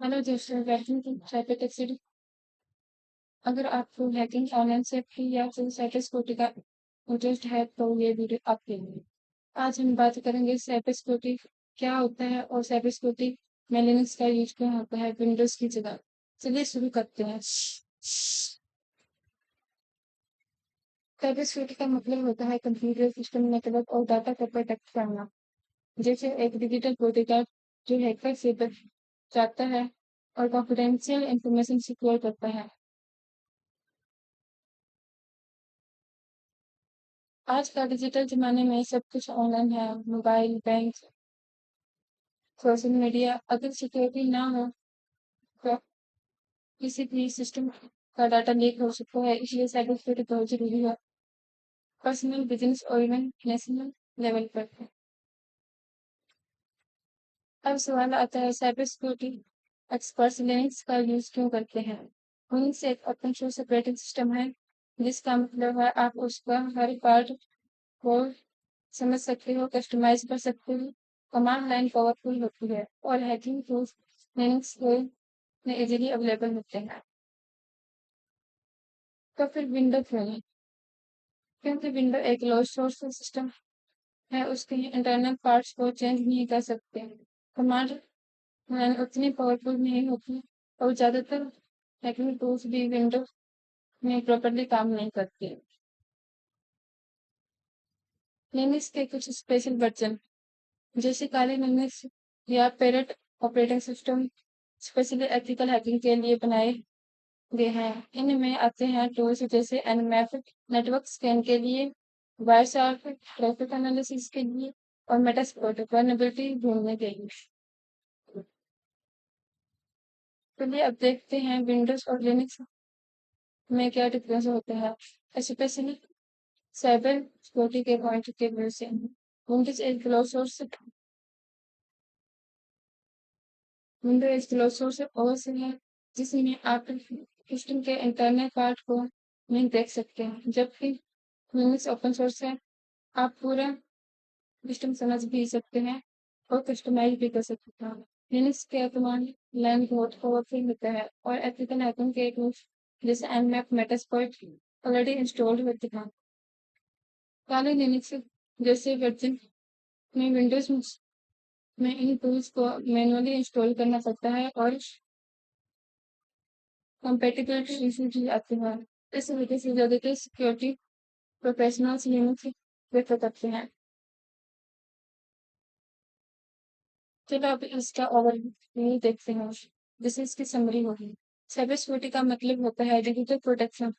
Hello दोस्तों, welcome to cyber city. अगर आपको हैकिंग, ऑनलाइन सेफ्टी या फिर साइबर सिक्योरिटी का इंटरेस्ट है तो ये वीडियो आपके लिए। आज हम बात करेंगे साइबर सिक्योरिटी क्या होता है और साइबर सिक्योरिटी में लिनक्स का यूज क्यों होता है विंडोज की जगह। चलिए शुरू करते हैं। साइबर सिक्योरिटी का मतलब होता है कंप्यूटर सिस्टम, नेटवर्क और डाटा को प्रोटेक्ट करना। जैसे एक डिजिटल बॉडीगार्ड जो हैकर से बच जाता है और कॉन्फिडेंशियल इंफॉर्मेशन सिक्योर करता है। आज का डिजिटल ज़माने में सब कुछ ऑनलाइन है, मोबाइल, बैंक, सोशल मीडिया। अगर सिक्योरिटी ना हो तो किसी भी सिस्टम का डाटा लीक हो सकता है, इसलिए साइबर सिक्योरिटी बहुत जरूरी है, पर्सनल, बिजनेस और इवन नेशनल लेवल पर। अब सवाल आता है साइबर सिक्योरिटी एक्सपर्ट्स लिनक्स का यूज क्यों करते हैं। लिनक्स एक ओपन सोर्स ऑपरेटिंग सिस्टम है, जिसका मतलब है आप उसका हर पार्ट को समझ सकते हो, कस्टमाइज कर सकते हो। कमांड लाइन पावरफुल होती है और हैकिंग टूल्स लिनक्स में इजीली अवेलेबल होते हैं। तो फिर विंडो क्यों है? क्योंकि विंडो एक क्लोज सोर्स सिस्टम है, उसके इंटरनल पार्ट्स को चेंज नहीं कर सकते। कमांड लाइन उतनी पावरफुल नहीं होती और ज्यादातर हैकिंग टूल्स भी विंडो में प्रॉपरली काम नहीं करते। लिनक्स के कुछ स्पेशल वर्जन जैसे काली लिनक्स या Perot operating system specially ethical hacking के लिए बनाए गए हैं। इनमें आते हैं टूल्स जैसे एनएमएफ नेटवर्क स्कैन के लिए, वायरशार्क ट्रैफिक एनालिसिस के लिए और मेटास्प्लॉइट वल्नरेबिलिटी ढूंढने के लिए। चलिए अब देखते हैं विंडोज और लिनक्स में क्या डिफरेंस होता है, स्पेशली साइबर सिक्योरिटी के पॉइंट के व्यू से। विंडोज एक क्लोज सोर्स विंडो एक क्लोज सोर्स ओएस है, जिसमें आप सिस्टम के इंटरनल पार्ट को नहीं देख सकते हैं, जबकि लिनक्स ओपन सोर्स है, आप पूरा सिस्टम समझ भी सकते हैं और कस्टमाइज भी कर सकते हैं। लिनक्स के कमांड लाइन बहुत पावरफुल होता है और एथिकल हैकिंग के टूल्स जैसे एनमैप मेटास्प्लॉइट ऑलरेडी इंस्टॉल्ड होते हैं। काले लिनक्स जैसे वर्जन में विंडोज में इन टूल्स को मैनुअली इंस्टॉल करना पड़ता है और कंपेटिबिलिटी इशू भी आते हैं। इस वजह से ज्यादातर सिक्योरिटी प्रोफेशनल्स लिनक्स प्रेफर करते हैं। चलो अब इसका ओवरव्यू देखते हैं, जैसे इसकी समरी होगी। साइबर सिक्योरिटी का मतलब होता है डिजिटल प्रोटेक्शन,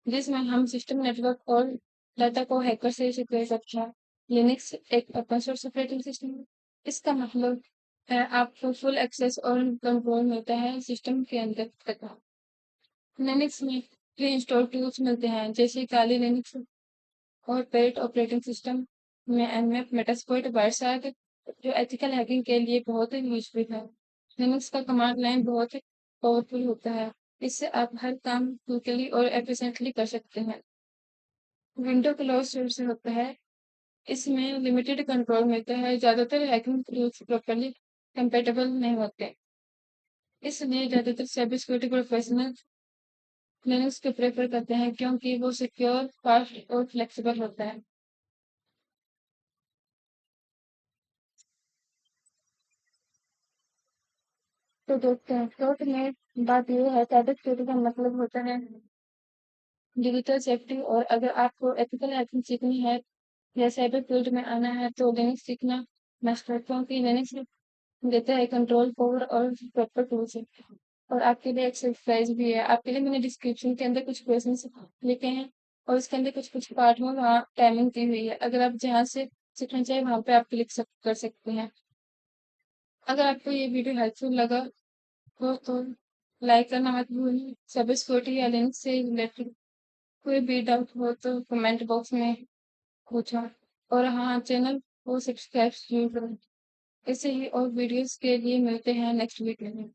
जिसमें हम सिस्टम, नेटवर्क और डाटा को हैकर से सिक्योर करते हैं। लिनक्स एक ओपन सोर्स ऑपरेटिंग सिस्टम है। इसका मतलब है आपको फुल एक्सेस और कंट्रोल मिलता है सिस्टम के अंदर तक। लिनक्स में प्री इंस्टॉल टूल्स मिलते हैं जैसे काली लिनक्स और पेरेट ऑपरेटिंग सिस्टम में एनमैप मेटास्प्लॉइट वायरशार्क जो एथिकल हैकिंग के लिए बहुत ही यूजफुल है। लिनक्स का कमांड लाइन बहुत ही पावरफुल होता है, इससे आप हर काम क्विकली और एफिशिएंटली कर सकते हैं। विंडो क्लोज सोर्स होता है, इसमें लिमिटेड कंट्रोल मिलता है, ज्यादातर हैकिंग टूल्स प्रॉपरली कंपेटेबल नहीं होते, इसलिए ज्यादातर साइबर सिक्योरिटी प्रोफेशनल लिनक्स को प्रेफर करते हैं क्योंकि वो सिक्योर, फास्ट और फ्लेक्सिबल होता है। तो देखते हैं, शॉर्ट में बात ये है साइबर सिक्योरिटी का मतलब होता है डिजिटल सेफ्टी, और अगर आपको एथिकल हैकिंग सीखनी है या साइबर फील्ड में आना है तो लिनक्स सीखना मस्ट है, क्योंकि लिनक्स देता है कंट्रोल पावर और प्रॉपर टूल्स है। और आपके लिए एक्सरसाइज भी है, आपके लिए मैंने डिस्क्रिप्शन के अंदर कुछ क्वेश्चन लिखे हैं और उसके अंदर कुछ कुछ पार्ट में वहाँ टाइमिंग दी हुई है, अगर आप जहाँ से सीखना चाहिए वहाँ पे आप क्लिक कर सकते हैं। अगर आपको ये वीडियो हेल्पफुल लगा हो तो लाइक करना मत भूलिए। साइबर सिक्योरिटी या लिंक से रिलेटेड कोई भी डाउट हो तो कमेंट बॉक्स में पूछो, और हाँ, चैनल को सब्सक्राइब जरूर करें। ऐसे ही और वीडियोस के लिए मिलते हैं नेक्स्ट वीडियो में।